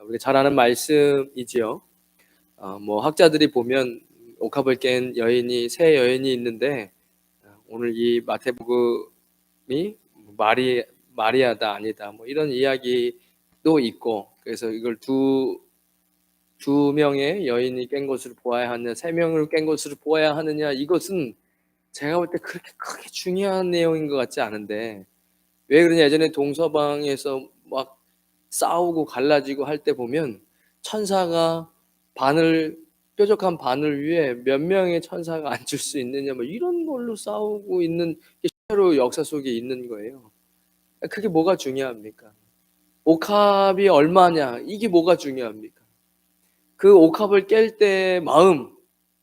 우리가 잘 아는 말씀이지요. 뭐 학자들이 보면 옥합을 깬 여인이 세 여인이 있는데 오늘 이 마태복음이 마리아다 아니다 뭐 이런 이야기도 있고, 그래서 이걸 두 명의 여인이 깬 것으로 보아야 하느냐, 세 명을 깬 것으로 보아야 하느냐, 이것은 제가 볼 때 그렇게 크게 중요한 내용인 것 같지 않은데, 왜 그러냐, 예전에 동서방에서 막 싸우고 갈라지고 할 때 보면 천사가 뾰족한 바늘 위에 몇 명의 천사가 앉을 수 있느냐 뭐 이런 걸로 싸우고 있는 게 실제로 역사 속에 있는 거예요. 그게 뭐가 중요합니까? 옥합이 얼마냐, 이게 뭐가 중요합니까? 그 옥합을 깰 때의 마음,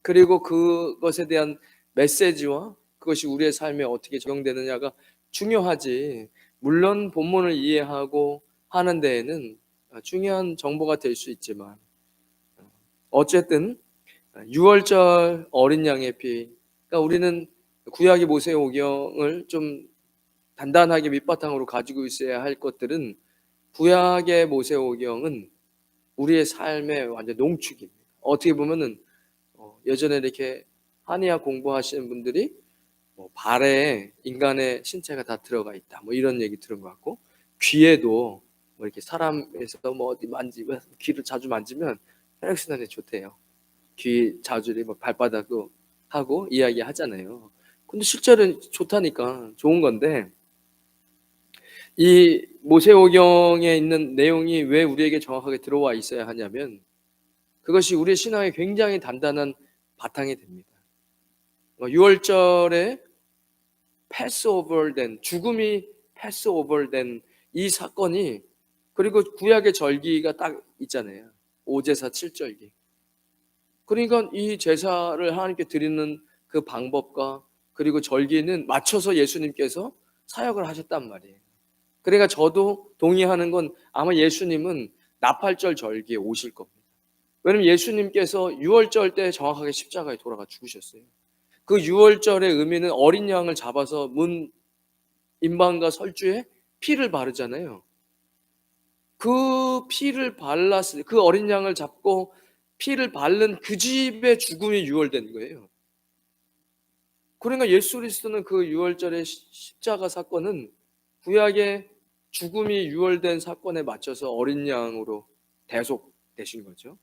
그리고 그것에 대한 메시지와 그것이 우리의 삶에 어떻게 적용되느냐가 중요하지, 물론 본문을 이해하고 하는 데에는 중요한 정보가 될 수 있지만, 어쨌든 6월절 어린 양의 피, 그러니까 우리는 구약의 모세오경을 좀 단단하게 밑바탕으로 가지고 있어야 할 것들은, 구약의 모세오경은 우리의 삶의 완전 농축입니다. 어떻게 보면은 예전에 이렇게 한의학 공부하시는 분들이 뭐 발에 인간의 신체가 다 들어가 있다 뭐 이런 얘기 들은 것 같고, 귀에도 뭐 이렇게 사람에서 뭐 어디 만지면, 귀를 자주 만지면 혈액순환에 좋대요. 귀 자주리 뭐 발바닥도 하고 이야기 하잖아요. 근데 실제로는 좋다니까, 좋은 건데, 이 모세오경에 있는 내용이 왜 우리에게 정확하게 들어와 있어야 하냐면, 그것이 우리의 신앙에 굉장히 단단한 바탕이 됩니다. 6월절에 패스오버된, 죽음이 패스오버된 이 사건이, 그리고 구약의 절기가 딱 있잖아요. 오제사 7절기. 그러니까 이 제사를 하나님께 드리는 그 방법과 그리고 절기는 맞춰서 예수님께서 사역을 하셨단 말이에요. 그러니까 저도 동의하는 건, 아마 예수님은 나팔절 절기에 오실 겁니다. 왜냐면 예수님께서 6월절 때 정확하게 십자가에 돌아가 죽으셨어요. 그 6월절의 의미는 어린 양을 잡아서 문 임방과 설주에 피를 바르잖아요. 그 피를 발랐을, 그 어린 양을 잡고 피를 바른 그 집의 죽음이 6월된 거예요. 그러니까 예수 그리스도는 그 6월절의 십자가 사건은 구약의 죽음이 6월된 사건에 맞춰서 어린 양으로 대속되신 거죠.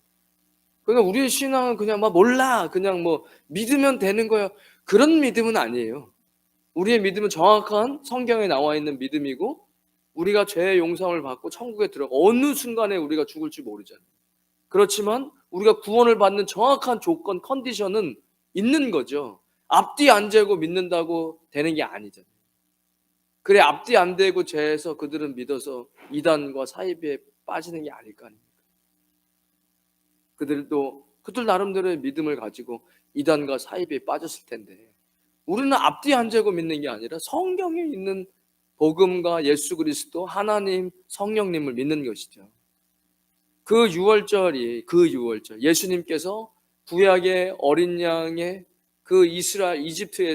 그러니까 우리의 신앙은 그냥 막 몰라, 그냥 뭐 믿으면 되는 거야, 그런 믿음은 아니에요. 우리의 믿음은 정확한 성경에 나와 있는 믿음이고, 우리가 죄의 용서를 받고 천국에 들어가 어느 순간에 우리가 죽을지 모르잖아요. 그렇지만 우리가 구원을 받는 정확한 조건, 컨디션은 있는 거죠. 앞뒤 안 재고 믿는다고 되는 게 아니잖아요. 그래, 앞뒤 안 대고 죄에서 그들은 믿어서 이단과 사이비에 빠지는 게 아닐 거 아닙니까? 그들 나름대로의 믿음을 가지고 이단과 사이비에 빠졌을 텐데, 우리는 앞뒤 안 재고 믿는 게 아니라 성경에 있는 복음과 예수 그리스도, 하나님, 성령님을 믿는 것이죠. 그 6월절, 예수님께서 구약의 어린 양의 그 이집트,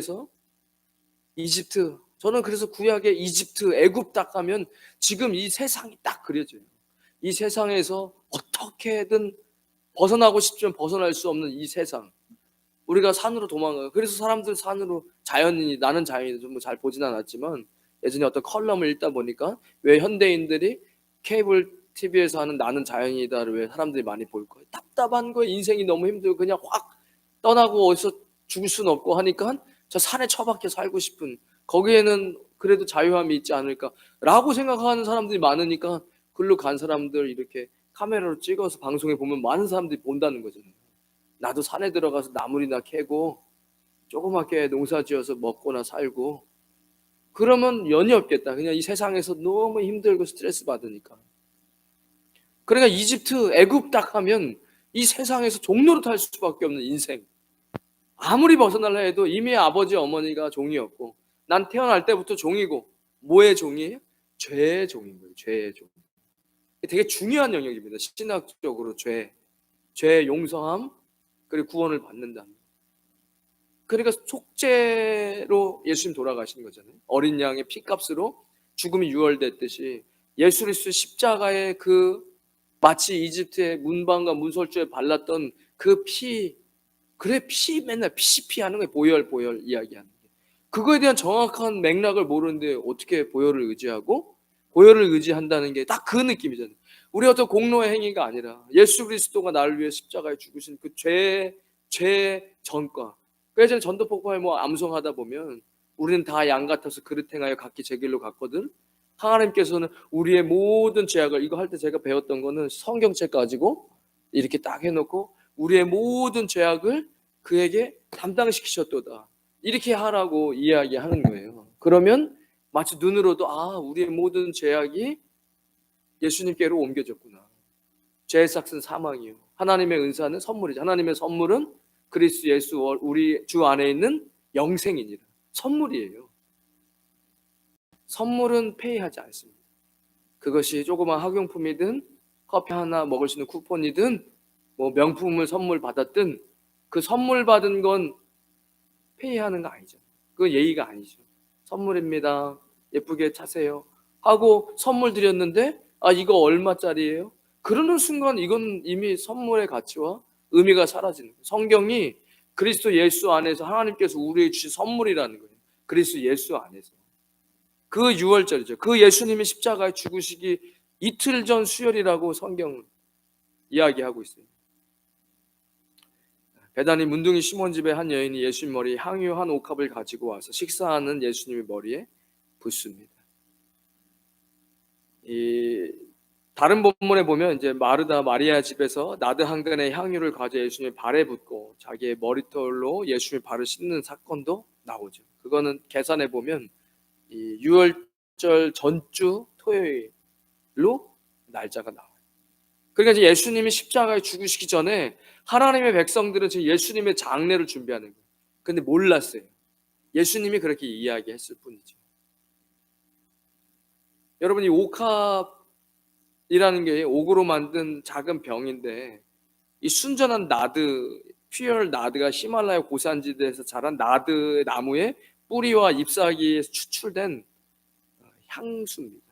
저는 그래서 구약의 이집트, 애굽 딱 가면 지금 이 세상이 딱 그려져요. 이 세상에서 어떻게든 벗어나고 싶지만 벗어날 수 없는 이 세상, 우리가 산으로 도망가요. 그래서 사람들 산으로, 나는 자연인이 좀 잘 보진 않았지만 예전에 어떤 컬럼을 읽다 보니까, 왜 현대인들이 케이블 TV에서 하는 나는 자연이다를 왜 사람들이 많이 볼 거예요? 답답한 거예요. 인생이 너무 힘들고 그냥 확 떠나고 어디서 죽을 수는 없고 하니까 저 산에 처박혀 살고 싶은, 거기에는 그래도 자유함이 있지 않을까라고 생각하는 사람들이 많으니까, 글로 간 사람들 이렇게 카메라로 찍어서 방송에 보면 많은 사람들이 본다는 거잖아요. 나도 산에 들어가서 나물이나 캐고 조그맣게 농사 지어서 먹거나 살고, 그러면 연이 없겠다. 그냥 이 세상에서 너무 힘들고 스트레스 받으니까. 그러니까 이집트, 애굽 딱 하면 이 세상에서 종로로 탈 수밖에 없는 인생. 아무리 벗어날라 해도 이미 아버지 어머니가 종이었고, 난 태어날 때부터 종이고, 뭐의 종이에요? 죄의 종인 거예요. 죄의 종. 되게 중요한 영역입니다. 신학적으로 죄의 용서함, 그리고 구원을 받는다. 그러니까 속죄로 예수님 돌아가신 거잖아요. 어린 양의 피값으로 죽음이 유월됐듯이 예수 그리스도 십자가의 그 마치 이집트의 문방과 문설주에 발랐던 그 피, 그래 피 맨날 피하는 거예요. 보혈 이야기하는 게. 그거에 대한 정확한 맥락을 모르는데 어떻게 보혈을 의지하고 보혈을 의지한다는 게 딱 그 느낌이잖아요. 우리 어떤 공로의 행위가 아니라 예수 그리스도가 나를 위해 십자가에 죽으신 그 죄 전과. 그래서 전도폭파에 뭐 암송하다 보면 우리는 다 양 같아서 그릇 행하여 각기 제 길로 갔거든. 하나님께서는 우리의 모든 죄악을, 이거 할 때 제가 배웠던 거는 성경책 가지고 이렇게 딱 해놓고 우리의 모든 죄악을 그에게 담당시키셨도다. 이렇게 하라고 이야기하는 거예요. 그러면 마치 눈으로도 우리의 모든 죄악이 예수님께로 옮겨졌구나. 죄의 삭은 사망이요. 하나님의 은사는 선물이죠. 하나님의 선물은 그리스도 예수 우리 주 안에 있는 영생이니라. 선물이에요. 선물은 페이하지 않습니다. 그것이 조그만 학용품이든 커피 하나 먹을 수 있는 쿠폰이든 뭐 명품을 선물 받았든 그 선물 받은 건 페이하는 거 아니죠. 그건 예의가 아니죠. 선물입니다. 예쁘게 차세요. 하고 선물 드렸는데 이거 얼마짜리예요? 그러는 순간 이건 이미 선물의 가치와 의미가 사라지는 거예요. 성경이 그리스도 예수 안에서 하나님께서 우리에게 주신 선물이라는 거예요. 그리스도 예수 안에서. 그 유월절이죠. 그 예수님이 십자가에 죽으시기 이틀 전 수요일이라고 성경은 이야기하고 있어요. 배단이 문둥이 시몬 집에 한 여인이 예수님 머리에 향유 한 옥합을 가지고 와서 식사하는 예수님의 머리에 붓습니다. 이 다른 본문에 보면 이제 마르다 마리아 집에서 나드 한 근의 향유를 가져 예수님의 발에 붓고 자기의 머리털로 예수님의 발을 씻는 사건도 나오죠. 그거는 계산해 보면 이 유월절 전주 토요일로 날짜가 나와요. 그러니까 이제 예수님이 십자가에 죽으시기 전에 하나님의 백성들은 지금 예수님의 장례를 준비하는 거예요. 근데 몰랐어요. 예수님이 그렇게 이야기했을 뿐이죠. 여러분, 이 옥합이라는 게 옥으로 만든 작은 병인데 이 순전한 나드, 퓨얼 나드가 히말라야 고산지대에서 자란 나드 나무의 뿌리와 잎사귀에서 추출된 향수입니다.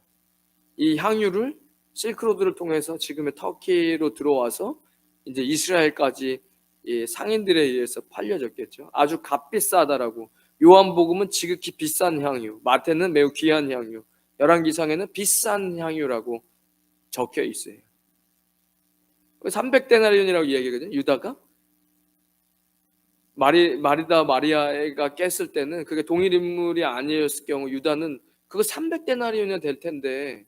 이 향유를 실크로드를 통해서 지금의 터키로 들어와서 이제 이스라엘까지 상인들에 의해서 팔려졌겠죠. 아주 값비싸다라고. 요한복음은 지극히 비싼 향유, 마태는 매우 귀한 향유, 열왕기상에는 비싼 향유라고 적혀 있어요. 300데나리온이라고 이야기하거든요. 유다가 마리다 마리아가 깼을 때는 그게 동일 인물이 아니었을 경우 유다는 그거 300데나리온이 될 텐데,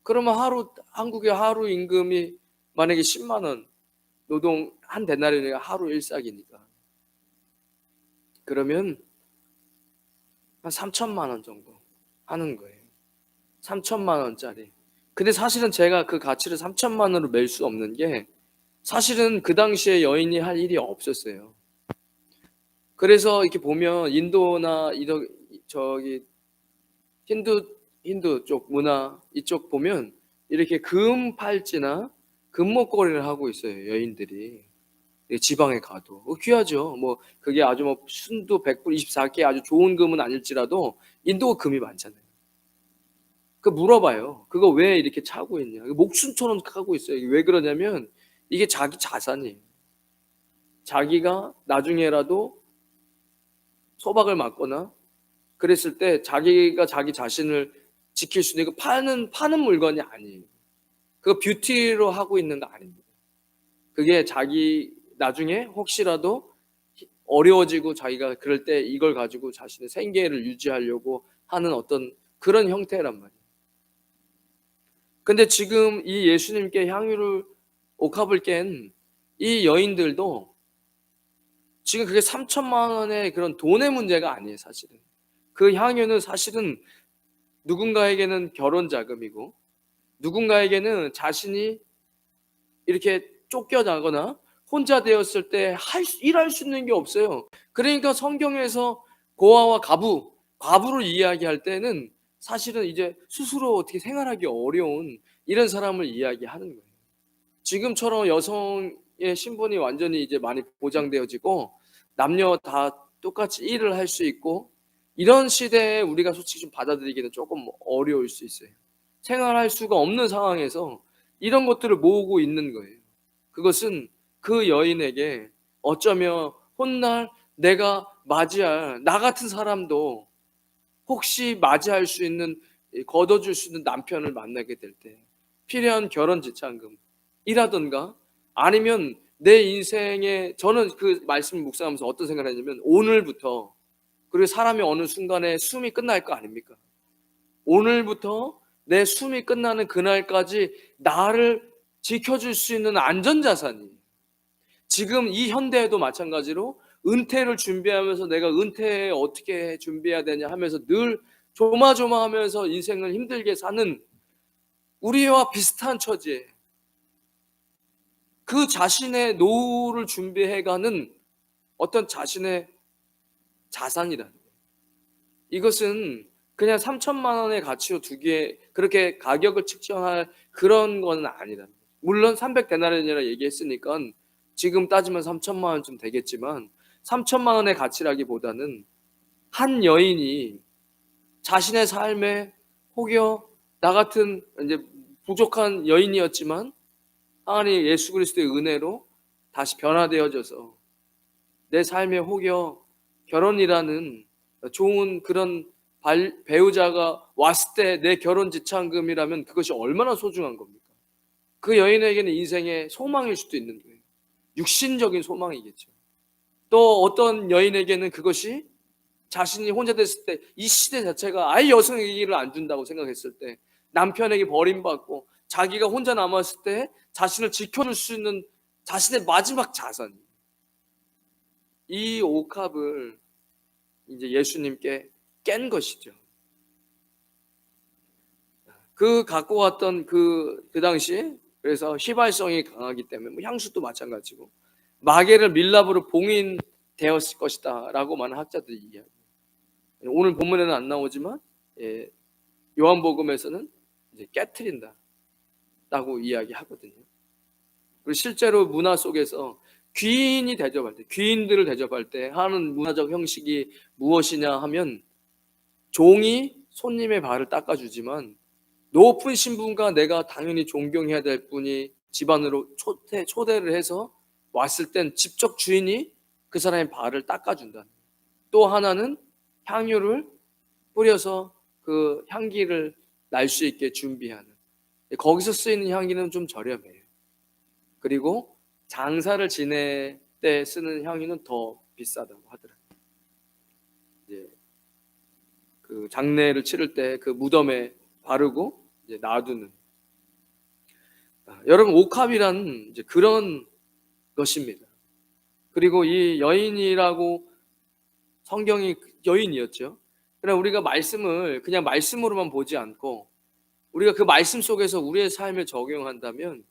그러면 한국의 하루 임금이 만약에 10만 원, 노동 한 데나리온이 하루 일삭이니까 그러면 한 3천만 원 정도 하는 거예요. 3천만 원짜리. 근데 사실은 제가 그 가치를 3천만 원으로 맬 수 없는 게 사실은 그 당시에 여인이 할 일이 없었어요. 그래서 이렇게 보면 인도나 저기 힌두 쪽 문화 이쪽 보면 이렇게 금 팔찌나 금목걸이를 하고 있어요. 여인들이 지방에 가도 귀하죠. 뭐 그게 아주 뭐 순두 100불 24개 아주 좋은 금은 아닐지라도 인도 금이 많잖아요. 그 물어봐요. 그거 왜 이렇게 차고 있냐? 목숨처럼 하고 있어요. 왜 그러냐면 이게 자기 자산이에요. 자기가 나중에라도 소박을 맞거나 그랬을 때 자기가 자기 자신을 지킬 수 있는, 파는 물건이 아니에요. 그거 뷰티로 하고 있는 거 아닙니다. 그게 자기 나중에 혹시라도 어려워지고 자기가 그럴 때 이걸 가지고 자신의 생계를 유지하려고 하는 어떤 그런 형태란 말이에요. 근데 지금 이 예수님께 향유를 옥합을 깬 이 여인들도 지금 그게 3천만 원의 그런 돈의 문제가 아니에요. 사실은 그 향유는 사실은 누군가에게는 결혼 자금이고 누군가에게는 자신이 이렇게 쫓겨나거나 혼자 되었을 때 일할 수 있는 게 없어요. 그러니까 성경에서 고아와 과부를 이야기할 때는 사실은 이제 스스로 어떻게 생활하기 어려운 이런 사람을 이야기하는 거예요. 지금처럼 여성의 신분이 완전히 이제 많이 보장되어지고 남녀 다 똑같이 일을 할 수 있고 이런 시대에 우리가 솔직히 좀 받아들이기는 조금 어려울 수 있어요. 생활할 수가 없는 상황에서 이런 것들을 모으고 있는 거예요. 그것은 그 여인에게 어쩌면 훗날 내가 맞이할 나 같은 사람도 혹시 맞이할 수 있는, 거둬줄 수 있는 남편을 만나게 될 때 필요한 결혼 지참금이라든가, 아니면 내 인생에, 저는 그 말씀을 묵상하면서 어떤 생각을 했냐면, 오늘부터, 그리고 사람이 어느 순간에 숨이 끝날 거 아닙니까? 오늘부터 내 숨이 끝나는 그날까지 나를 지켜줄 수 있는 안전자산이, 지금 이 현대에도 마찬가지로 은퇴를 준비하면서 내가 은퇴에 어떻게 준비해야 되냐 하면서 늘 조마조마하면서 인생을 힘들게 사는 우리와 비슷한 처지에 그 자신의 노후를 준비해가는 어떤 자신의 자산이라는 거예요. 이것은 그냥 3천만 원의 가치로 두기에 그렇게 가격을 측정할 그런 건 아니라는 거예요. 물론 300데나리온이라 얘기했으니까 지금 따지면 3천만 원쯤 되겠지만, 3천만 원의 가치라기보다는 한 여인이 자신의 삶에, 혹여 나 같은 이제 부족한 여인이었지만 하나님 예수 그리스도의 은혜로 다시 변화되어져서 내 삶에 혹여 결혼이라는 좋은 그런 배우자가 왔을 때 내 결혼 지참금이라면 그것이 얼마나 소중한 겁니까? 그 여인에게는 인생의 소망일 수도 있는 거예요. 육신적인 소망이겠죠. 또 어떤 여인에게는 그것이 자신이 혼자 됐을 때, 이 시대 자체가 아예 여성에게를 안 준다고 생각했을 때, 남편에게 버림받고 자기가 혼자 남았을 때 자신을 지켜줄 수 있는 자신의 마지막 자산이, 이 옥합을 이제 예수님께 깬 것이죠. 그 갖고 왔던 그 당시, 그래서 휘발성이 강하기 때문에 뭐 향수도 마찬가지고 마개를 밀랍으로 봉인되었을 것이다 라고 많은 학자들이 이야기해요. 오늘 본문에는 안 나오지만 요한복음에서는 이제 깨트린다 라고 이야기하거든요. 그리고 실제로 문화 속에서 귀인들을 대접할 때 하는 문화적 형식이 무엇이냐 하면, 종이 손님의 발을 닦아주지만 높은 신분과 내가 당연히 존경해야 될 분이 집안으로 초대를 해서 왔을 땐 직접 주인이 그 사람의 발을 닦아준다. 또 하나는 향유를 뿌려서 그 향기를 날 수 있게 준비하는, 거기서 쓰이는 향기는 좀 저렴해요. 그리고 장사를 지낼 때 쓰는 향유는 더 비싸다고 하더라고요. 이제 그 장례를 치를 때 그 무덤에 바르고 이제 놔두는. 여러분, 옥합이라는 이제 그런 것입니다. 그리고 이 여인이라고, 성경이 여인이었죠. 그러나 우리가 말씀을 그냥 말씀으로만 보지 않고 우리가 그 말씀 속에서 우리의 삶에 적용한다면,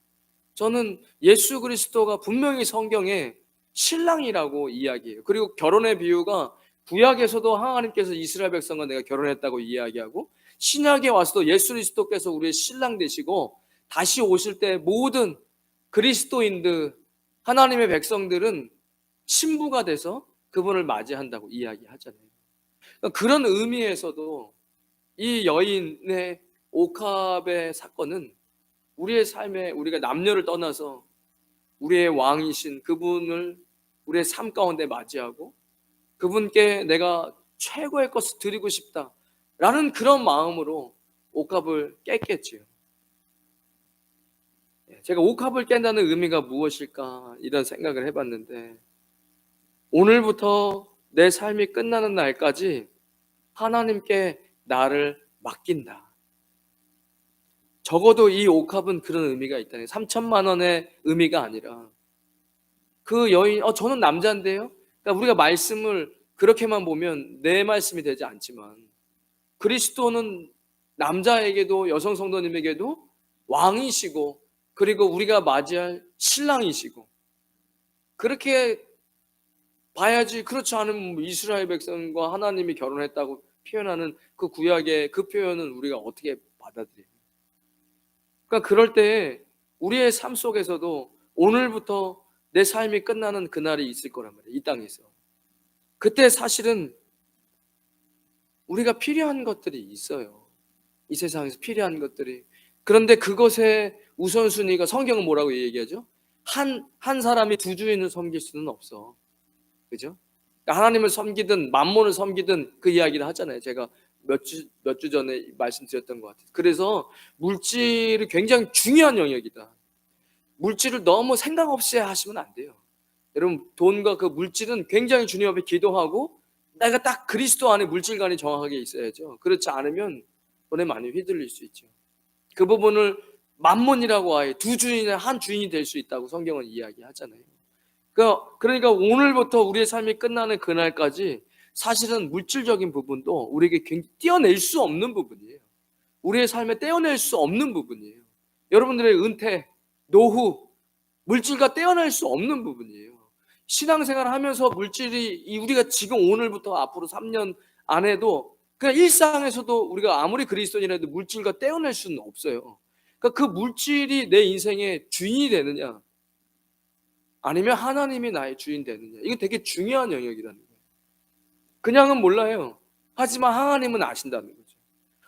저는 예수 그리스도가 분명히 성경에 신랑이라고 이야기해요. 그리고 결혼의 비유가 구약에서도 하나님께서 이스라엘 백성과 내가 결혼했다고 이야기하고, 신약에 와서도 예수 그리스도께서 우리의 신랑 되시고 다시 오실 때 모든 그리스도인들, 하나님의 백성들은 신부가 돼서 그분을 맞이한다고 이야기하잖아요. 그런 의미에서도 이 여인의 옥합의 사건은 우리의 삶에, 우리가 남녀를 떠나서 우리의 왕이신 그분을 우리의 삶 가운데 맞이하고 그분께 내가 최고의 것을 드리고 싶다라는 그런 마음으로 옥합을 깼겠지요. 제가 옥합을 깬다는 의미가 무엇일까 이런 생각을 해봤는데, 오늘부터 내 삶이 끝나는 날까지 하나님께 나를 맡긴다. 적어도 이 옥합은 그런 의미가 있다는, 3천만 원의 의미가 아니라 그 여인, 저는 남자인데요. 그러니까 우리가 말씀을 그렇게만 보면 내 말씀이 되지 않지만, 그리스도는 남자에게도 여성 성도님에게도 왕이시고, 그리고 우리가 맞이할 신랑이시고, 그렇게 봐야지. 그렇지 않으면 이스라엘 백성과 하나님이 결혼했다고 표현하는 그 구약의 그 표현은 우리가 어떻게 받아들여요? 그러니까 그럴 때 우리의 삶 속에서도 오늘부터 내 삶이 끝나는 그날이 있을 거란 말이에요. 이 땅에서. 그때 사실은 우리가 필요한 것들이 있어요. 이 세상에서 필요한 것들이. 그런데 그것의 우선순위가 성경은 뭐라고 얘기하죠? 한 사람이 두 주인을 섬길 수는 없어. 그죠? 그러니까 하나님을 섬기든 만몬을 섬기든 그 이야기를 하잖아요. 제가 몇 주 전에 말씀드렸던 것 같아요. 그래서 물질이 굉장히 중요한 영역이다. 물질을 너무 생각 없이 하시면 안 돼요. 여러분, 돈과 그 물질은 굉장히 주님 앞에 기도하고 내가 딱 그리스도 안에 물질관이 정확하게 있어야죠. 그렇지 않으면 돈에 많이 휘둘릴 수 있죠. 그 부분을 만몬이라고 아예 두 주인의 한 주인이 될 수 있다고 성경은 이야기하잖아요. 그러니까 오늘부터 우리의 삶이 끝나는 그날까지 사실은 물질적인 부분도 우리에게 굉장히 떼어낼 수 없는 부분이에요. 우리의 삶에 떼어낼 수 없는 부분이에요. 여러분들의 은퇴, 노후, 물질과 떼어낼 수 없는 부분이에요. 신앙생활을 하면서 물질이 우리가 지금 오늘부터 앞으로 3년 안에도 그냥 일상에서도 우리가 아무리 그리스도인이라도 물질과 떼어낼 수는 없어요. 그러니까 그 물질이 내 인생의 주인이 되느냐 아니면 하나님이 나의 주인 되느냐, 이거 되게 중요한 영역이라는 거예요. 그냥은 몰라요. 하지만 하나님은 아신다는 거죠.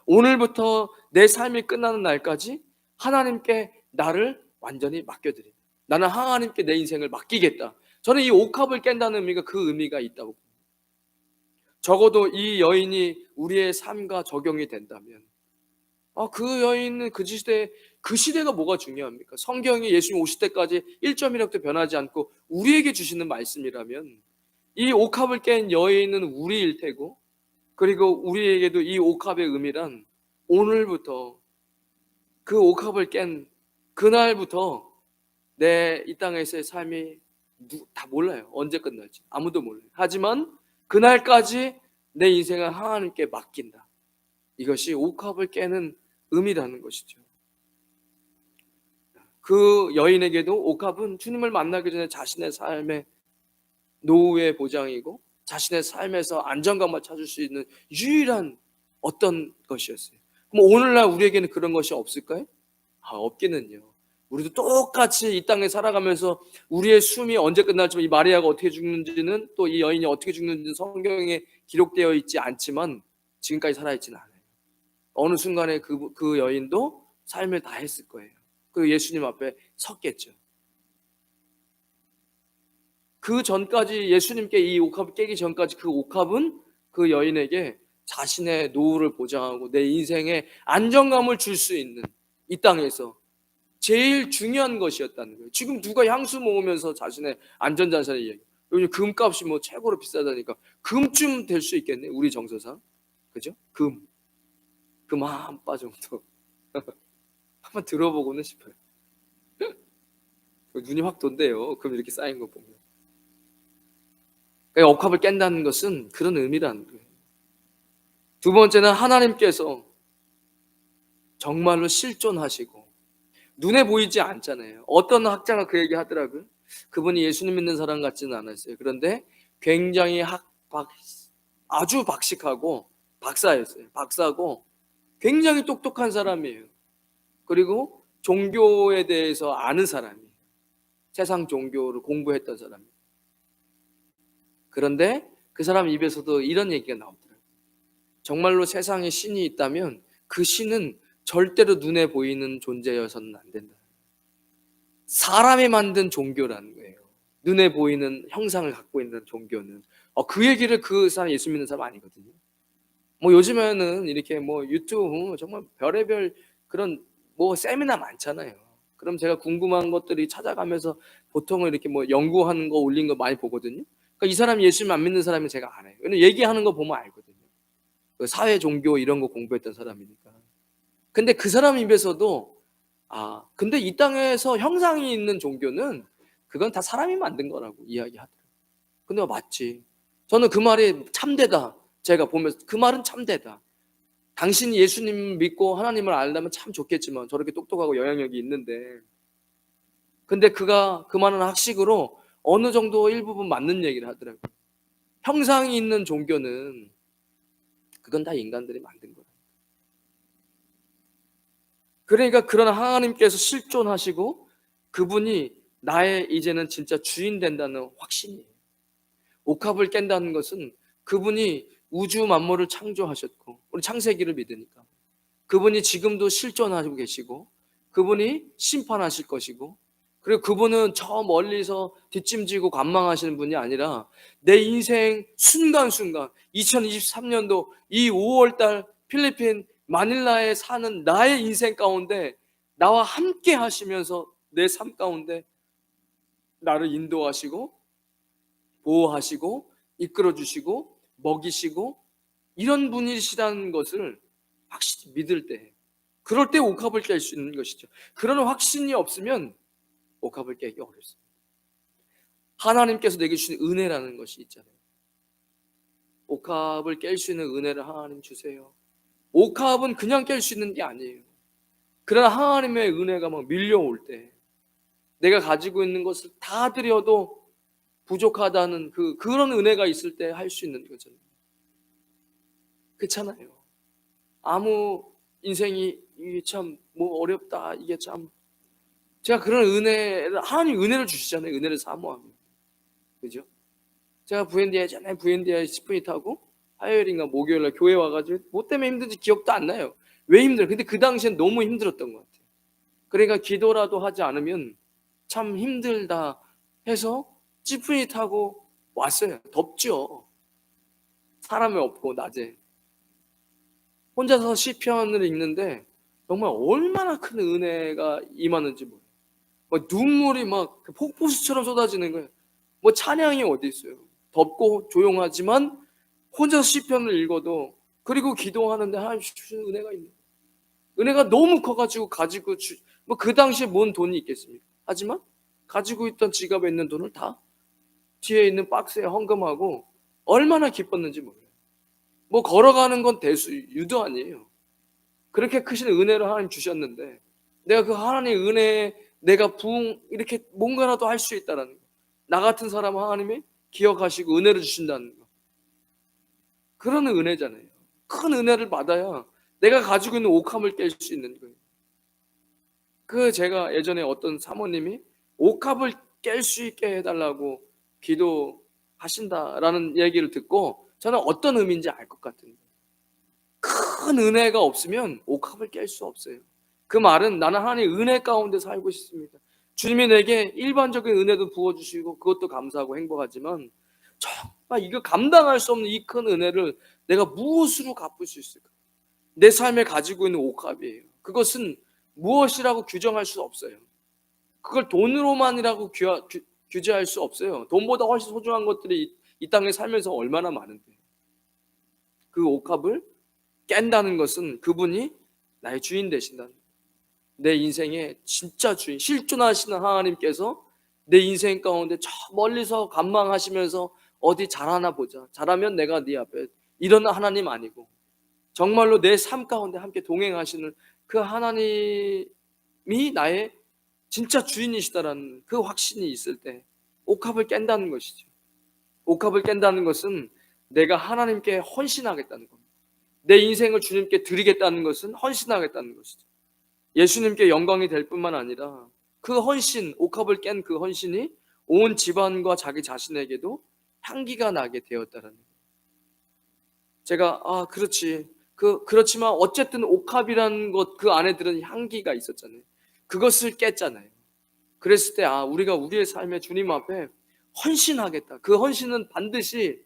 오늘부터 내 삶이 끝나는 날까지 하나님께 나를 완전히 맡겨드린다. 나는 하나님께 내 인생을 맡기겠다. 저는 이 옥합을 깬다는 의미가 그 의미가 있다고 봅니다. 적어도 이 여인이 우리의 삶과 적용이 된다면 그 여인은 그 시대가 뭐가 중요합니까? 성경이 예수님 오실 때까지 1.1획도 변하지 않고 우리에게 주시는 말씀이라면 이 옥합을 깬 여인은 우리일 테고, 그리고 우리에게도 이 옥합의 의미란 오늘부터 그 옥합을 깬 그날부터 내 이 땅에서의 삶이 다 몰라요. 언제 끝날지 아무도 몰라요. 하지만 그날까지 내 인생을 하나님께 맡긴다. 이것이 옥합을 깨는 의미라는 것이죠. 그 여인에게도 옥합은 주님을 만나기 전에 자신의 삶의 노후의 보장이고 자신의 삶에서 안정감을 찾을 수 있는 유일한 어떤 것이었어요. 그럼 오늘날 우리에게는 그런 것이 없을까요? 없기는요. 우리도 똑같이 이 땅에 살아가면서 우리의 숨이 언제 끝날지, 이 마리아가 어떻게 죽는지는 또 이 여인이 어떻게 죽는지는 성경에 기록되어 있지 않지만 지금까지 살아있지는 않아요. 어느 순간에 그 여인도 삶을 다 했을 거예요. 그리고 예수님 앞에 섰겠죠. 그 전까지 예수님께 이 옥합을 깨기 전까지 그 옥합은 그 여인에게 자신의 노후를 보장하고 내 인생에 안정감을 줄 수 있는 이 땅에서 제일 중요한 것이었다는 거예요. 지금 누가 향수 모으면서 자신의 안전자산을 얘기해요. 요즘 금값이 뭐 최고로 비싸다니까 금쯤 될 수 있겠네, 우리 정서상. 그죠? 금 한 바 정도 한번 들어보고는 싶어요. 눈이 확 돈대요. 금 이렇게 쌓인 거 보면. 그러니까 옥합을 깬다는 것은 그런 의미라는 거예요. 두 번째는 하나님께서 정말로 실존하시고 눈에 보이지 않잖아요. 어떤 학자가 그 얘기 하더라고요. 그분이 예수님 믿는 사람 같지는 않았어요. 그런데 굉장히 아주 박식하고 박사였어요. 박사고 굉장히 똑똑한 사람이에요. 그리고 종교에 대해서 아는 사람이에요. 세상 종교를 공부했던 사람이에요. 그런데 그 사람 입에서도 이런 얘기가 나오더라고요. 정말로 세상에 신이 있다면 그 신은 절대로 눈에 보이는 존재여서는 안 된다. 사람이 만든 종교라는 거예요. 눈에 보이는 형상을 갖고 있는 종교는. 그 얘기를 그 사람 예수 믿는 사람 아니거든요. 뭐 요즘에는 이렇게 뭐 유튜브 정말 별의별 그런 뭐 세미나 많잖아요. 그럼 제가 궁금한 것들이 찾아가면서 보통은 이렇게 뭐 연구하는 거 올린 거 많이 보거든요. 그러니까 이 사람이 예수님 안 믿는 사람은 제가 안 해요. 왜냐면 얘기하는 거 보면 알거든요. 그 사회 종교 이런 거 공부했던 사람이니까. 근데 그 사람 입에서도 근데 이 땅에서 형상이 있는 종교는 그건 다 사람이 만든 거라고 이야기하더라고요. 근데 맞지. 저는 그 말이 참되다. 제가 보면서 그 말은 참되다. 당신이 예수님 믿고 하나님을 알다면 참 좋겠지만 저렇게 똑똑하고 영향력이 있는데, 근데 그가 그 말은 학식으로 어느 정도 일부분 맞는 얘기를 하더라고요. 형상이 있는 종교는 그건 다 인간들이 만든 거예요. 그러니까 그런 하나님께서 실존하시고 그분이 나의 이제는 진짜 주인 된다는 확신이에요. 옥합을 깬다는 것은 그분이 우주 만물을 창조하셨고, 우리 창세기를 믿으니까 그분이 지금도 실존하고 계시고 그분이 심판하실 것이고 그리고 그분은 저 멀리서 뒷짐지고 관망하시는 분이 아니라 내 인생 순간순간 2023년도 이 5월달 필리핀 마닐라에 사는 나의 인생 가운데 나와 함께 하시면서 내 삶 가운데 나를 인도하시고 보호하시고 이끌어 주시고 먹이시고 이런 분이시라는 것을 확실히 믿을 때, 그럴 때 옥합을 깰 수 있는 것이죠. 그런 확신이 없으면 옥합을 깨기 어렵습니다. 하나님께서 내게 주신 은혜라는 것이 있잖아요. 옥합을 깰 수 있는 은혜를 하나님 주세요. 옥합은 그냥 깰 수 있는 게 아니에요. 그러나 하나님의 은혜가 막 밀려올 때 내가 가지고 있는 것을 다 드려도 부족하다는 그런 은혜가 있을 때 할 수 있는 거잖아요. 그렇잖아요. 아무 인생이 이게 참 뭐 어렵다 이게 참 제가 그런 은혜를 하나님 은혜를 주시잖아요. 은혜를 사모합니다. 그죠? 제가 예전에 부엔디아에 스프이 타고 화요일인가 목요일날 교회 와가지고 뭐 때문에 힘든지 기억도 안 나요. 왜 힘들어? 근데 그 당시엔 너무 힘들었던 것 같아요. 그러니까 기도라도 하지 않으면 참 힘들다 해서 찌푸니 타고 왔어요. 덥죠. 사람이 없고 낮에 혼자서 시편을 읽는데 정말 얼마나 큰 은혜가 임하는지 몰라요. 막 눈물이 막 폭포수처럼 쏟아지는 거예요. 뭐 찬양이 어디 있어요? 덥고 조용하지만 혼자서 시편을 읽어도 그리고 기도하는데 하나님 주시는 은혜가 있는 거예요. 은혜가 너무 커가지고 가지고 뭐 그 당시에 뭔 돈이 있겠습니까? 하지만 가지고 있던 지갑에 있는 돈을 다 뒤에 있는 박스에 헌금하고 얼마나 기뻤는지 몰라요. 뭐 걸어가는 건 대수 유도 아니에요. 그렇게 크신 은혜를 하나님 주셨는데 내가 그 하나님의 은혜에 내가 이렇게 뭔가라도 할 수 있다라는 거. 나 같은 사람 하나님이 기억하시고 은혜를 주신다는 거. 그런 은혜잖아요. 큰 은혜를 받아야 내가 가지고 있는 옥함을 깰 수 있는 거예요. 제가 예전에 어떤 사모님이 옥합을 깰 수 있게 해달라고 기도하신다라는 얘기를 듣고 저는 어떤 의미인지 알 것 같은데 큰 은혜가 없으면 옥합을 깰 수 없어요. 그 말은 나는 하나님의 은혜 가운데 살고 싶습니다. 주님이 내게 일반적인 은혜도 부어주시고 그것도 감사하고 행복하지만 정말 이거 감당할 수 없는 이 큰 은혜를 내가 무엇으로 갚을 수 있을까? 내 삶에 가지고 있는 옥합이에요. 그것은 무엇이라고 규정할 수 없어요. 그걸 돈으로만이라고 규제할 수 없어요. 돈보다 훨씬 소중한 것들이 이 땅에 살면서 얼마나 많은데 그 옥합을 깬다는 것은 그분이 나의 주인 되신다는 거예요. 내 인생의 진짜 주인, 실존하시는 하나님께서 내 인생 가운데 저 멀리서 관망하시면서 어디 잘하나 보자, 잘하면 내가 네 앞에 이런 하나님 아니고 정말로 내 삶 가운데 함께 동행하시는 그 하나님이 나의 진짜 주인이시다라는 그 확신이 있을 때 옥합을 깬다는 것이죠. 옥합을 깬다는 것은 내가 하나님께 헌신하겠다는 겁니다. 내 인생을 주님께 드리겠다는 것은 헌신하겠다는 것이죠. 예수님께 영광이 될 뿐만 아니라 그 헌신, 옥합을 깬 그 헌신이 온 집안과 자기 자신에게도 향기가 나게 되었다라는 거예요. 제가 그렇지. 그렇지만 어쨌든 옥합이라는 것 그 안에 들은 향기가 있었잖아요. 그것을 깼잖아요. 그랬을 때 우리가 우리의 삶에 주님 앞에 헌신하겠다. 그 헌신은 반드시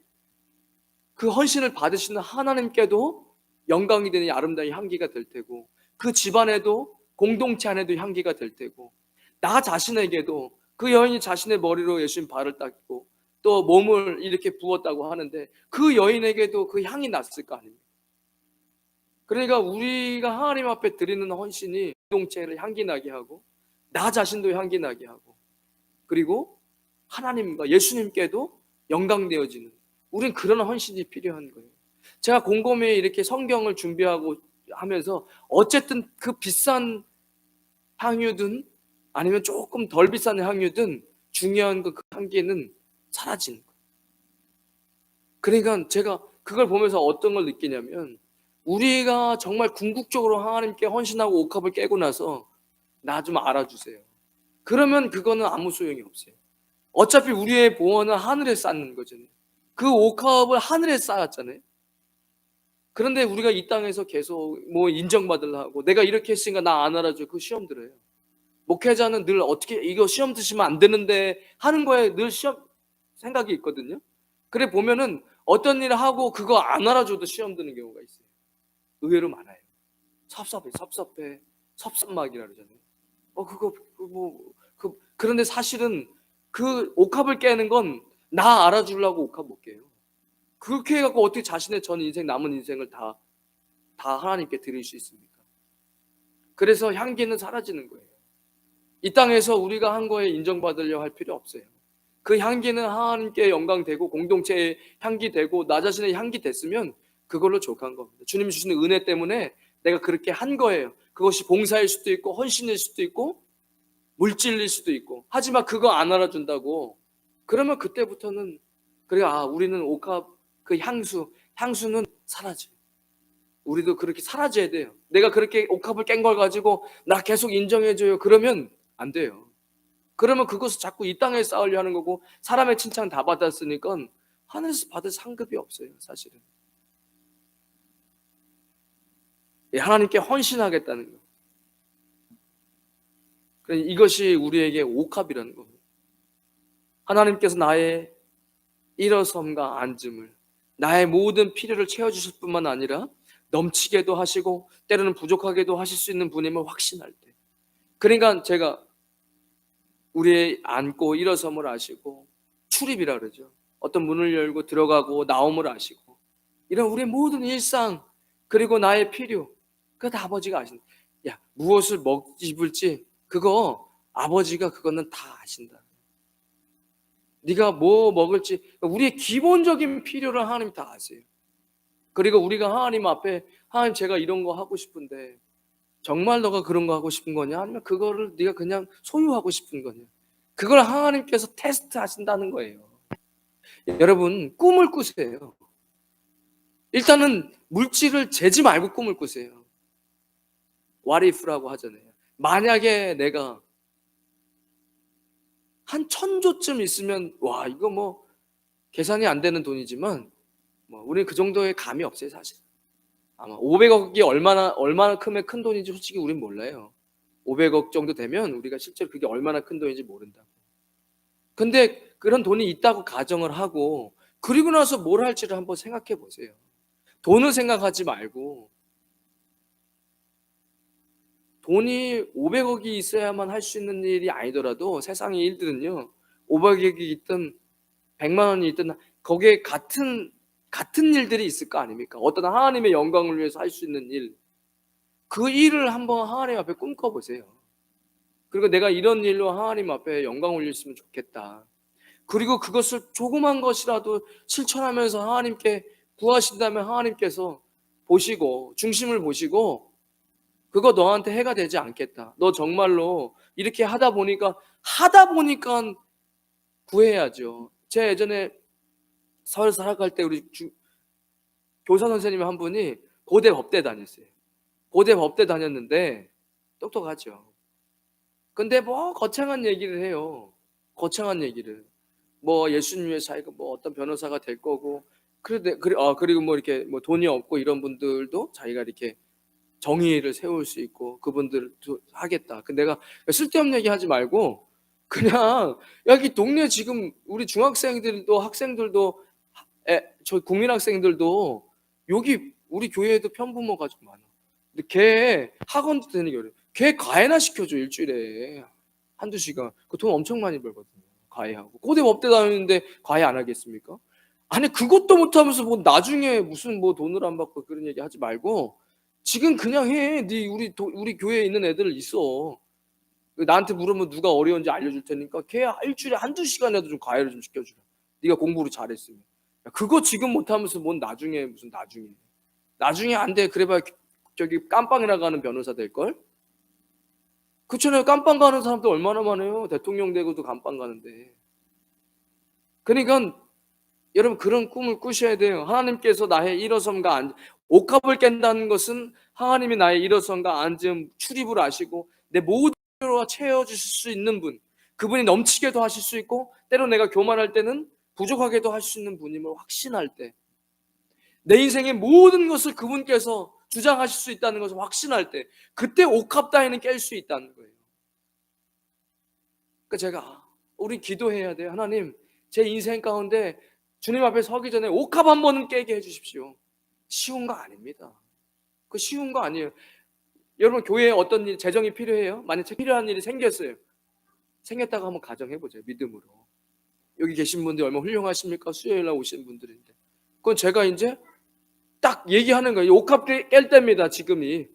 그 헌신을 받으시는 하나님께도 영광이 되는 아름다운 향기가 될 테고 그 집안에도 공동체 안에도 향기가 될 테고 나 자신에게도 그 여인이 자신의 머리로 예수님 발을 닦고 또 몸을 이렇게 부었다고 하는데 그 여인에게도 그 향이 났을 거 아닙니까? 그러니까 우리가 하나님 앞에 드리는 헌신이 공동체를 향기 나게 하고 나 자신도 향기 나게 하고 그리고 하나님과 예수님께도 영광되어지는 우린 그런 헌신이 필요한 거예요. 제가 곰곰이 이렇게 성경을 준비하고 하면서 어쨌든 그 비싼 향유든 아니면 조금 덜 비싼 향유든 중요한 그 향기는 사라지는 거예요. 그러니까 제가 그걸 보면서 어떤 걸 느끼냐면 우리가 정말 궁극적으로 하나님께 헌신하고 옥합을 깨고 나서 나 좀 알아주세요. 그러면 그거는 아무 소용이 없어요. 어차피 우리의 보원은 하늘에 쌓는 거잖아요. 그 옥합을 하늘에 쌓았잖아요. 그런데 우리가 이 땅에서 계속 뭐 인정받으려고 내가 이렇게 했으니까 나 안 알아줘. 그 시험 들어요. 목회자는 늘 어떻게 이거 시험 드시면 안 되는데 하는 거에 늘 시험 생각이 있거든요. 그래 보면은 어떤 일을 하고 그거 안 알아줘도 시험 드는 경우가 있어요. 의외로 많아요. 섭섭해. 섭섭막이라 그러잖아요. 그거 그런데 사실은 그 옥합을 깨는 건 나 알아주려고 옥합 못 깨요. 그렇게 해갖고 어떻게 자신의 전 인생 남은 인생을 다 하나님께 드릴 수 있습니까? 그래서 향기는 사라지는 거예요. 이 땅에서 우리가 한 거에 인정받으려 할 필요 없어요. 그 향기는 하나님께 영광 되고 공동체의 향기 되고 나 자신의 향기 됐으면 그걸로 족한 겁니다. 주님 주시는 은혜 때문에 내가 그렇게 한 거예요. 그것이 봉사일 수도 있고 헌신일 수도 있고 물질일 수도 있고. 하지만 그거 안 알아준다고 그러면 그때부터는 그래 우리는 옥합 그 향수는 사라져요. 우리도 그렇게 사라져야 돼요. 내가 그렇게 옥합을 깬 걸 가지고 나 계속 인정해줘요. 그러면 안 돼요. 그러면 그것을 자꾸 이 땅에 쌓으려 하는 거고 사람의 칭찬 다 받았으니까 하늘에서 받을 상급이 없어요. 사실은. 하나님께 헌신하겠다는 거. 이것이 우리에게 옥합이라는 겁니다. 하나님께서 나의 일어섬과 앉음을 나의 모든 필요를 채워주실 뿐만 아니라 넘치게도 하시고 때로는 부족하게도 하실 수 있는 분임을 확신할 때 그러니까 제가 우리의 앉고 일어섬을 아시고 출입이라 그러죠. 어떤 문을 열고 들어가고 나옴을 아시고 이런 우리의 모든 일상 그리고 나의 필요 그거 다 아버지가 아신다. 야 무엇을 입을지 그거 아버지가 그거는 다 아신다. 네가 뭐 먹을지 우리의 기본적인 필요를 하나님 다 아세요. 그리고 우리가 하나님 앞에 하나님 제가 이런 거 하고 싶은데 정말 너가 그런 거 하고 싶은 거냐? 아니면 그거를 네가 그냥 소유하고 싶은 거냐? 그걸 하나님께서 테스트 하신다는 거예요. 여러분 꿈을 꾸세요. 일단은 물질을 재지 말고 꿈을 꾸세요. What if라고 하잖아요. 만약에 내가 한 1,000조쯤 있으면 와 이거 뭐 계산이 안 되는 돈이지만 뭐 우리는 그 정도의 감이 없어요 사실. 아마 500억이 얼마나 큰 돈인지 솔직히 우린 몰라요. 500억 정도 되면 우리가 실제로 그게 얼마나 큰 돈인지 모른다고. 근데 그런 돈이 있다고 가정을 하고 그리고 나서 뭘 할지를 한번 생각해 보세요. 돈을 생각하지 말고 돈이 500억이 있어야만 할 수 있는 일이 아니더라도 세상의 일들은요 500억이 있든 100만 원이 있든 거기에 같은 일들이 있을 거 아닙니까? 어떤 하나님의 영광을 위해서 할 수 있는 일, 그 일을 한번 하나님 앞에 꿈꿔보세요. 그리고 내가 이런 일로 하나님 앞에 영광 올렸으면 좋겠다. 그리고 그것을 조그만 것이라도 실천하면서 하나님께 구하신다면 하나님께서 보시고 중심을 보시고 그거 너한테 해가 되지 않겠다. 너 정말로 이렇게 하다 보니까 구해야죠. 제 예전에 서울 살아갈 때 우리 교사 선생님 한 분이 고대 법대 다녔어요. 고대 법대 다녔는데 똑똑하죠. 근데 뭐 거창한 얘기를 해요. 거창한 얘기를. 뭐 예수님의 사이가 뭐 어떤 변호사가 될 거고 그리고 뭐 이렇게 뭐 돈이 없고 이런 분들도 자기가 이렇게 정의를 세울 수 있고 그분들도 하겠다. 근데 내가 쓸데없는 얘기 하지 말고 그냥 여기 동네 지금 우리 중학생들도 학생들도 저 국민학생들도 여기 우리 교회에도 편부모 가지고 많아. 근데 걔 학원도 되는 게 어려워. 걔 과외나 시켜줘 일주일에 한두 시간. 그 돈 엄청 많이 벌거든요. 과외하고 고대 법대 다니는데 과외 안 하겠습니까? 아니 그것도 못하면서 뭐 나중에 무슨 뭐 돈을 안 받고 그런 얘기 하지 말고 지금 그냥 해. 네 우리 교회에 있는 애들 있어. 나한테 물으면 누가 어려운지 알려줄 테니까 걔 일주일에 한두 시간이라도 좀 과외를 좀 시켜주라. 네가 공부를 잘했으면. 야, 그거 지금 못하면서 뭔 나중에 무슨 나중에 안 돼. 그래봐야 저기 깜빵이나 가는 변호사 될걸? 그렇잖아요. 깜빵 가는 사람도 얼마나 많아요. 대통령 되고도 깜빵 가는데. 그러니까 여러분 그런 꿈을 꾸셔야 돼요. 하나님께서 나의 일어섬과 옥합을 깬다는 것은 하나님이 나의 일어섬과 앉음 출입을 아시고 내 모든 필요와 채워주실 수 있는 분, 그분이 넘치게도 하실 수 있고 때로 내가 교만할 때는 부족하게도 할 수 있는 분임을 확신할 때 내 인생의 모든 것을 그분께서 주장하실 수 있다는 것을 확신할 때, 그때 옥합 따위는 깰 수 있다는 거예요. 그러니까 제가 우리 기도해야 돼요. 하나님, 제 인생 가운데 주님 앞에 서기 전에 옥합 한 번은 깨게 해주십시오. 쉬운 거 아닙니다. 그 쉬운 거 아니에요. 여러분, 교회에 어떤 일, 재정이 필요해요? 만약에 필요한 일이 생겼어요. 생겼다고 한번 가정해보죠. 믿음으로. 여기 계신 분들 얼마나 훌륭하십니까? 수요일날 오신 분들인데. 그건 제가 이제 딱 얘기하는 거예요. 옥합 깰 때입니다. 지금이.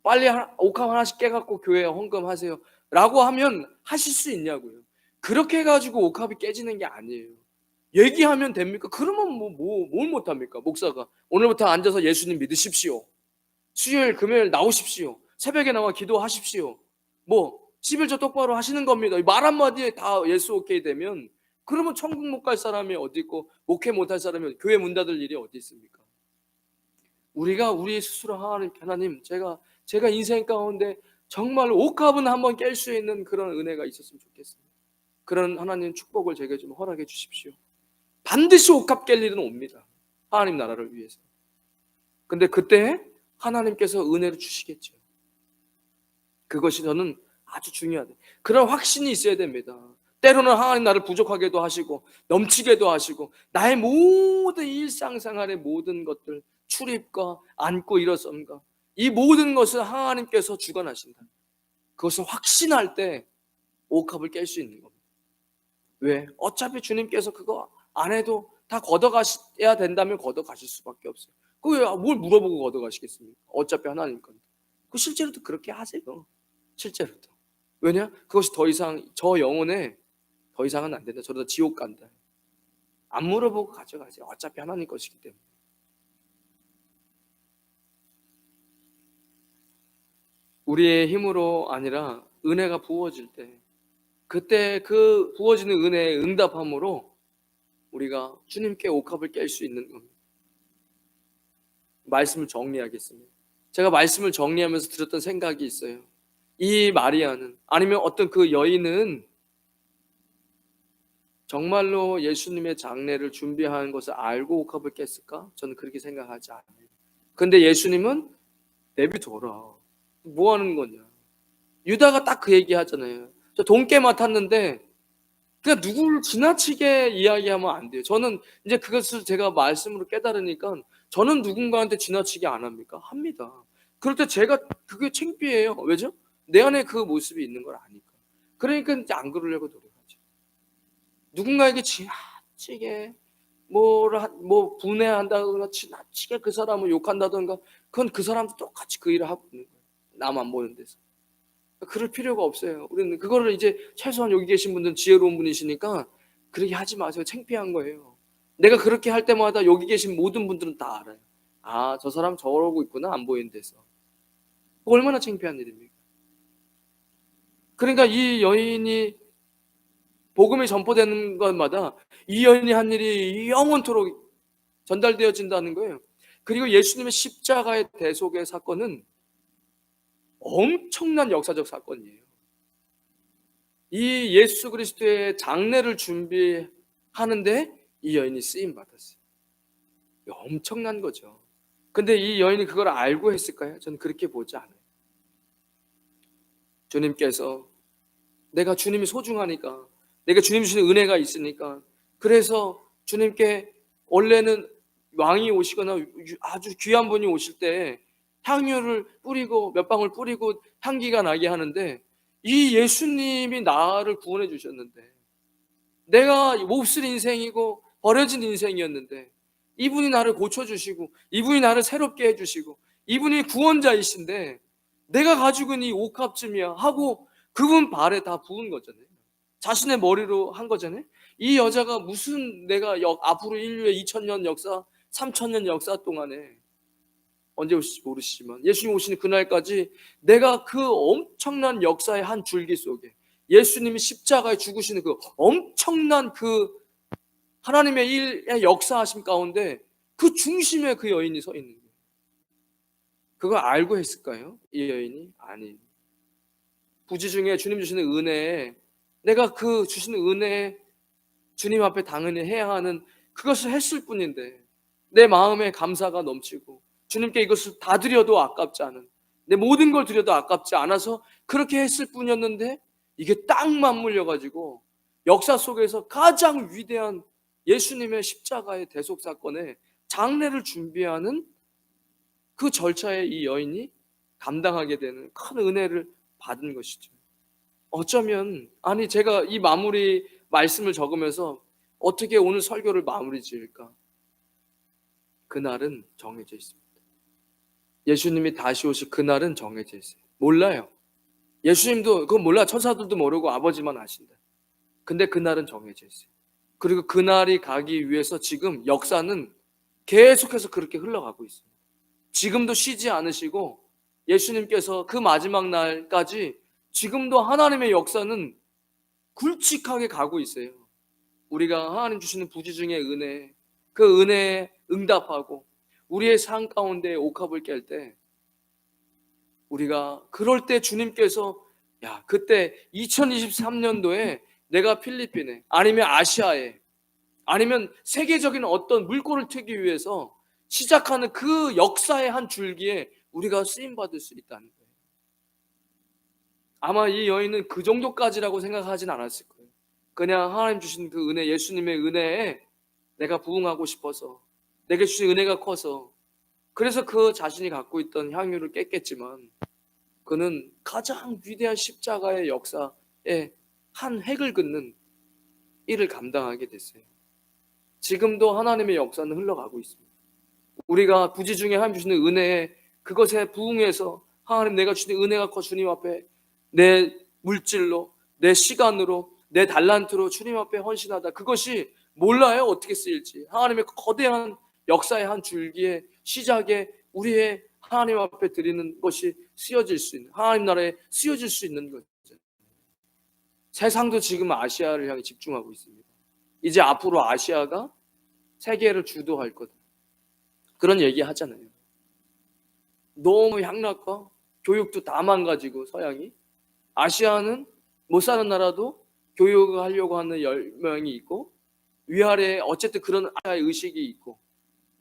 빨리 옥합 하나씩 깨갖고 교회에 헌금하세요. 라고 하면 하실 수 있냐고요. 그렇게 해가지고 옥합이 깨지는 게 아니에요. 얘기하면 됩니까? 그러면 뭘 못합니까? 목사가 오늘부터 앉아서 예수님 믿으십시오. 수요일 금요일 나오십시오. 새벽에 나와 기도하십시오. 11조 똑바로 하시는 겁니다. 말 한마디에 다 예수 오케이 되면, 그러면 천국 못 갈 사람이 어디 있고 목회 못할 사람이 교회 문 닫을 일이 어디 있습니까? 우리가 우리 스스로 하나님, 제가 인생 가운데 정말 옥합은 한번 깰 수 있는 그런 은혜가 있었으면 좋겠습니다. 그런 하나님 축복을 제게 좀 허락해 주십시오. 반드시 옥합 깰 일은 옵니다. 하나님 나라를 위해서. 근데 그때 하나님께서 은혜를 주시겠죠. 그것이 저는 아주 중요하다. 그런 확신이 있어야 됩니다. 때로는 하나님 나를 부족하게도 하시고 넘치게도 하시고 나의 모든 일상생활의 모든 것들, 출입과 앉고 일어섬과 이 모든 것을 하나님께서 주관하신다. 그것을 확신할 때 옥합을 깰 수 있는 겁니다. 왜? 어차피 주님께서 그거 안 해도 다 걷어가셔야 된다면 걷어가실 수밖에 없어요. 뭘 물어보고 걷어가시겠습니까? 어차피 하나님 건데. 실제로도 그렇게 하세요. 실제로도. 왜냐? 그것이 더 이상 저 영혼에 더 이상은 안 된다. 저러다 지옥 간다. 안 물어보고 가져가세요. 어차피 하나님 것이기 때문에. 우리의 힘으로 아니라 은혜가 부어질 때, 그때 그 부어지는 은혜의 응답함으로 우리가 주님께 옥합을 깰 수 있는 겁니다. 말씀을 정리하겠습니다. 제가 말씀을 정리하면서 들었던 생각이 있어요. 이 마리아는, 아니면 어떤 그 여인은 정말로 예수님의 장례를 준비하는 것을 알고 옥합을 깼을까? 저는 그렇게 생각하지 않아요. 근데 예수님은 내비둬라. 뭐 하는 거냐. 유다가 딱 그 얘기 하잖아요. 저 돈깨 맡았는데 그냥 누구를 지나치게 이야기하면 안 돼요. 저는 이제 그것을 제가 말씀으로 깨달으니까 저는 누군가한테 지나치게 안 합니까? 합니다. 그럴 때 제가 그게 창피해요. 왜죠? 내 안에 그 모습이 있는 걸 아니까. 그러니까 이제 안 그러려고 노력하죠. 누군가에게 지나치게 분해한다든가 지나치게 그 사람을 욕한다든가, 그건 그 사람도 똑같이 그 일을 하고 있는 거예요. 남 안 보는 데서. 그럴 필요가 없어요. 우리는 그거를 이제 최소한 여기 계신 분들은 지혜로운 분이시니까 그렇게 하지 마세요. 창피한 거예요. 내가 그렇게 할 때마다 여기 계신 모든 분들은 다 알아요. 아, 저 사람 저러고 있구나, 안 보이는 데서. 얼마나 창피한 일입니까? 그러니까 이 여인이 복음이 전포되는 것마다 이 여인이 한 일이 영원토록 전달되어진다는 거예요. 그리고 예수님의 십자가의 대속의 사건은 엄청난 역사적 사건이에요. 이 예수 그리스도의 장례를 준비하는데 이 여인이 쓰임 받았어요. 엄청난 거죠. 근데 이 여인이 그걸 알고 했을까요? 저는 그렇게 보지 않아요. 주님께서, 내가 주님이 소중하니까, 내가 주님 주시는 은혜가 있으니까, 그래서 주님께 원래는 왕이 오시거나 아주 귀한 분이 오실 때 향유를 뿌리고 몇 방울 뿌리고 향기가 나게 하는데, 이 예수님이 나를 구원해 주셨는데, 내가 몹쓸 인생이고 버려진 인생이었는데 이분이 나를 고쳐주시고 이분이 나를 새롭게 해주시고 이분이 구원자이신데 내가 가지고 있는 이 옥합쯤이야 하고 그분 발에 다 부은 거잖아요. 자신의 머리로 한 거잖아요. 이 여자가 무슨, 내가 앞으로 인류의 2000년 역사 3000년 역사 동안에 언제 오실지 모르시지만 예수님 오시는 그날까지 내가 그 엄청난 역사의 한 줄기 속에 예수님이 십자가에 죽으시는 그 엄청난 그 하나님의 일의 역사하심 가운데 그 중심에 그 여인이 서 있는 거예요. 그걸 알고 했을까요? 이 여인이? 아니에요. 부지 중에 주님 주시는 은혜에, 내가 그 주시는 은혜에 주님 앞에 당연히 해야 하는 그것을 했을 뿐인데 내 마음에 감사가 넘치고 주님께 이것을 다 드려도 아깝지 않은, 내 모든 걸 드려도 아깝지 않아서 그렇게 했을 뿐이었는데 이게 딱 맞물려가지고 역사 속에서 가장 위대한 예수님의 십자가의 대속사건에 장례를 준비하는 그 절차에 이 여인이 감당하게 되는 큰 은혜를 받은 것이죠. 어쩌면, 아니 제가 이 마무리 말씀을 적으면서 어떻게 오늘 설교를 마무리 지을까? 그날은 정해져 있습니다. 예수님이 다시 오실 그날은 정해져 있어요. 몰라요. 예수님도 그건 몰라. 천사들도 모르고 아버지만 아신다. 근데 그날은 정해져 있어요. 그리고 그날이 가기 위해서 지금 역사는 계속해서 그렇게 흘러가고 있습니다. 지금도 쉬지 않으시고 예수님께서 그 마지막 날까지 지금도 하나님의 역사는 굵직하게 가고 있어요. 우리가 하나님 주시는 부지 중에 은혜, 그 은혜에 응답하고 우리의 삶 가운데 옥합을 깰 때, 우리가 그럴 때 주님께서 야, 그때 2023년도에 내가 필리핀에 아니면 아시아에 아니면 세계적인 어떤 물꼬를 트기 위해서 시작하는 그 역사의 한 줄기에 우리가 쓰임받을 수 있다는 거예요. 아마 이 여인은 그 정도까지라고 생각하진 않았을 거예요. 그냥 하나님 주신 그 은혜, 예수님의 은혜에 내가 부응하고 싶어서, 내게 주신 은혜가 커서, 그래서 그 자신이 갖고 있던 향유를 깼겠지만 그는 가장 위대한 십자가의 역사에 한 획을 긋는 일을 감당하게 됐어요. 지금도 하나님의 역사는 흘러가고 있습니다. 우리가 부지 중에 하나님 주시는 은혜에 그것에 부응해서 하나님 내가 주신 은혜가 커 주님 앞에 내 물질로, 내 시간으로, 내 달란트로 주님 앞에 헌신하다. 그것이 몰라요 어떻게 쓰일지. 하나님의 거대한 역사의 한 줄기의 시작에 우리의 하나님 앞에 드리는 것이 쓰여질 수 있는, 하나님 나라에 쓰여질 수 있는 거죠. 세상도 지금 아시아를 향해 집중하고 있습니다. 이제 앞으로 아시아가 세계를 주도할 거다. 그런 얘기 하잖아요. 너무 향락과 교육도 다 망가지고 서양이, 아시아는 못 사는 나라도 교육을 하려고 하는 10명이 있고 위아래에 어쨌든 그런 아시아의 의식이 있고,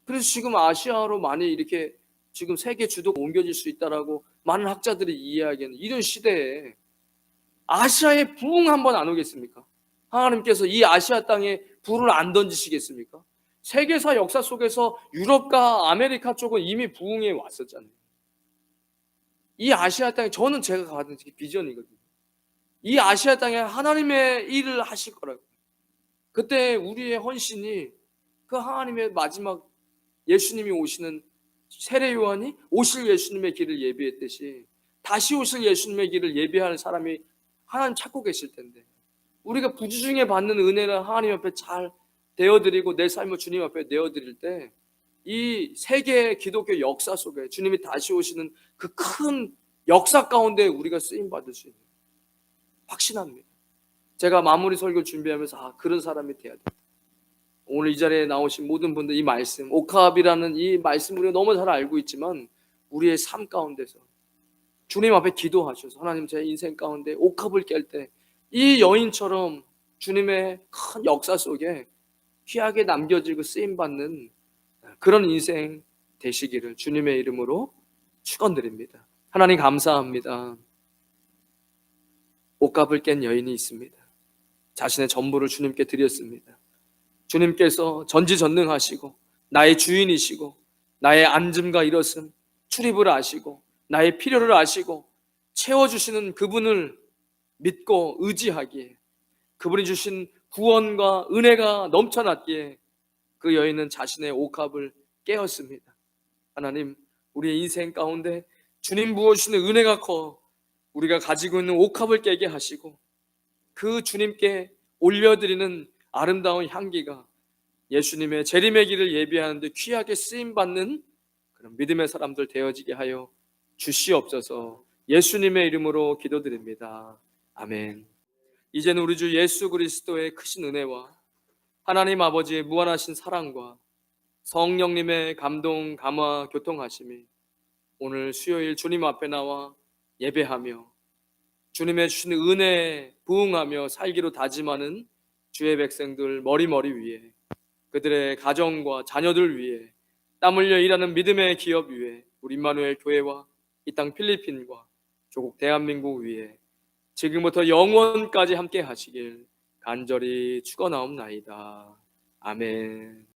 그래서 지금 아시아로 많이 이렇게 지금 세계 주도가 옮겨질 수 있다라고 많은 학자들이 이해하기에는, 이런 시대에 아시아에 부흥 한번 안 오겠습니까? 하나님께서 이 아시아 땅에 불을 안 던지시겠습니까? 세계사 역사 속에서 유럽과 아메리카 쪽은 이미 부흥에 왔었잖아요. 이 아시아 땅에, 저는 제가 가진 비전이거든요. 이 아시아 땅에 하나님의 일을 하실 거라고. 그때 우리의 헌신이 그 하나님의 마지막 예수님이 오시는, 세례 요한이 오실 예수님의 길을 예비했듯이 다시 오실 예수님의 길을 예비하는 사람이 하나님 찾고 계실 텐데, 우리가 부지중에 받는 은혜를 하나님 앞에 잘 되어드리고 내 삶을 주님 앞에 내어드릴 때 이 세계 기독교 역사 속에 주님이 다시 오시는 그 큰 역사 가운데 우리가 쓰임받을 수 있는, 확신합니다. 제가 마무리 설교 준비하면서 그런 사람이 돼야 돼. 오늘 이 자리에 나오신 모든 분들, 이 말씀, 옥합이라는 이 말씀 우리가 너무 잘 알고 있지만 우리의 삶 가운데서 주님 앞에 기도하셔서 하나님 제 인생 가운데 옥합을 깰 때 이 여인처럼 주님의 큰 역사 속에 귀하게 남겨지고 쓰임받는 그런 인생 되시기를 주님의 이름으로 축원드립니다. 하나님 감사합니다. 옥합을 깬 여인이 있습니다. 자신의 전부를 주님께 드렸습니다. 주님께서 전지전능하시고 나의 주인이시고 나의 앉음과 일어섬, 출입을 아시고 나의 필요를 아시고 채워주시는 그분을 믿고 의지하기에, 그분이 주신 구원과 은혜가 넘쳐났기에 그 여인은 자신의 옥합을 깨었습니다. 하나님, 우리의 인생 가운데 주님 부어주시는 은혜가 커 우리가 가지고 있는 옥합을 깨게 하시고 그 주님께 올려드리는 아름다운 향기가 예수님의 재림의 길을 예비하는데 귀하게 쓰임받는 그런 믿음의 사람들 되어지게 하여 주시옵소서. 예수님의 이름으로 기도드립니다. 아멘. 이제는 우리 주 예수 그리스도의 크신 은혜와 하나님 아버지의 무한하신 사랑과 성령님의 감동, 감화, 교통하심이 오늘 수요일 주님 앞에 나와 예배하며 주님의 주신 은혜에 부응하며 살기로 다짐하는 주의 백성들 머리머리 위에, 그들의 가정과 자녀들 위에 땀 흘려 일하는 믿음의 기업 위에 우리 임마누엘 교회와 이 땅 필리핀과 조국 대한민국 위에 지금부터 영원까지 함께 하시길 간절히 축원하옵나이다. 아멘.